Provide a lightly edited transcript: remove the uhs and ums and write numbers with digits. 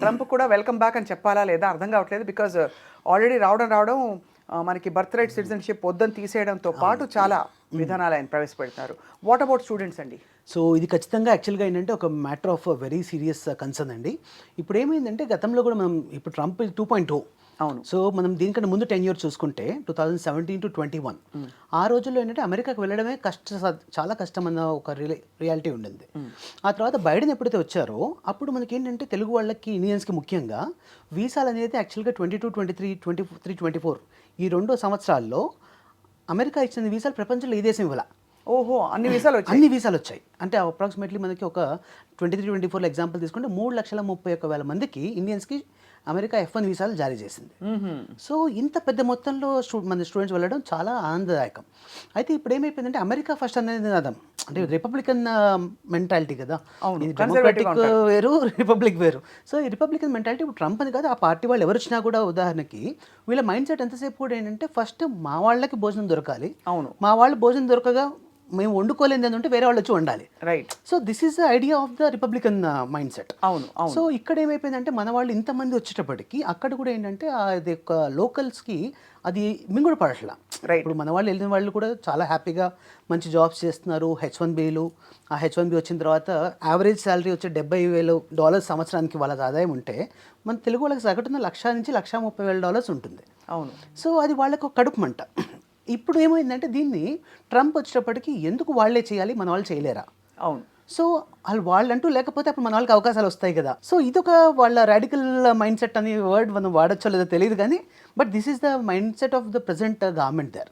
Trump కూడా welcome back అని చెప్పాలా లేదా అర్థం కావట్లేదు. బికాజ్ ఆల్రెడీ రావడం మనకి బర్త్ రైట్ సిటిజన్షిప్ వద్దని తీసేయడంతో పాటు చాలా విధానాలు ఆయన ప్రవేశపెడతారు. వాట్ అబౌట్ స్టూడెంట్స్ అండి? సో ఇది ఖచ్చితంగా యాక్చువల్గా ఏంటంటే ఒక matter of very serious concern అండి. ఇప్పుడు ఏమైందంటే గతంలో కూడా మనం ఇప్పుడు ట్రంప్ 2.0, అవును. సో మనం దీనికంటే ముందు 10 ఇయర్స్ చూసుకుంటే 2017 to 21 ఆ రోజుల్లో ఏంటంటే అమెరికాకు వెళ్ళడమే చాలా కష్టం అన్న ఒక రియాలిటీ ఉండింది. ఆ తర్వాత బైడెన్ ఎప్పుడైతే వచ్చారో అప్పుడు మనకి ఏంటంటే తెలుగు వాళ్ళకి ఇండియన్స్కి ముఖ్యంగా వీసాలు అనేది యాక్చువల్గా 22, 23, 23, 24 ఈ 2 సంవత్సరాల్లో అమెరికా ఇచ్చిన వీసాలు ప్రపంచంలో ఏ దేశం ఇవ్వాల. ఓహో, అన్ని వీసాలు వచ్చాయి. అన్ని వీసాలు వచ్చాయి. అంటే అప్రాక్సిమేట్లీ మనకి ఒక 23, 24 ఎగ్జాంపుల్ తీసుకుంటే 3,31,000 మందికి ఇండియన్స్కి అమెరికా F1 వీసాలు జారీ చేసింది. సో ఇంత పెద్ద మొత్తంలో మన స్టూడెంట్స్ వెళ్ళడం చాలా ఆనందదాయకం. అయితే ఇప్పుడు ఏమైపోయిందంటే అమెరికా ఫస్ట్ అనేది నినాదం, అంటే రిపబ్లికన్ మెంటాలిటీ కదా, డెమోక్రటిక్ వేరు, రిపబ్లిక్ వేరు. సో ఈ రిపబ్లికన్ మెంటాలిటీ ఇప్పుడు ట్రంప్ అని కాదు, ఆ పార్టీ వాళ్ళు ఎవరు వచ్చినా కూడా ఉదాహరణకి వీళ్ళ మైండ్ సెట్ ఎంతసేపు కూడా ఏంటంటే ఫస్ట్ మా వాళ్ళకి భోజనం దొరకాలి, అవును, మా వాళ్ళు భోజనం దొరకగా మేము వండుకోలేదు అంటే వేరే వాళ్ళు వచ్చి వండాలి. Right. So this is the idea of the Republican mind set. అవును, అవును. సో ఇక్కడ ఏమైపోయిందంటే మన వాళ్ళు ఇంతమంది వచ్చేటప్పటికి అక్కడ కూడా ఏంటంటే అది ఒక లోకల్స్కి అది మింగుడు పడట్లా. ఇప్పుడు మన వాళ్ళు వెళ్ళిన వాళ్ళు కూడా చాలా హ్యాపీగా మంచి జాబ్స్ చేస్తున్నారు. H1Bలు, ఆ H1B వచ్చిన తర్వాత యావరేజ్ శాలరీ వచ్చే $70,000 సంవత్సరానికి వాళ్ళ ఆదాయం ఉంటే మన తెలుగు వాళ్ళకి సగటున $1,00,000 నుంచి $130,000 ఉంటుంది. అవును. సో అది వాళ్ళకు ఒక కడుపు మంట. ఇప్పుడు ఏమైందంటే దీన్ని ట్రంప్ వచ్చేటప్పటికి ఎందుకు వాళ్ళే చేయాలి, మన వాళ్ళు చేయలేరా? అవును. సో వాళ్ళంటూ లేకపోతే అప్పుడు మన వాళ్ళకి అవకాశాలు వస్తాయి కదా. సో ఇదొక వాళ్ళ రాడికల్ మైండ్ సెట్ అనే వర్డ్ మనం వాడచ్చో లేదో తెలియదు కానీ but this is the mindset of the present government there.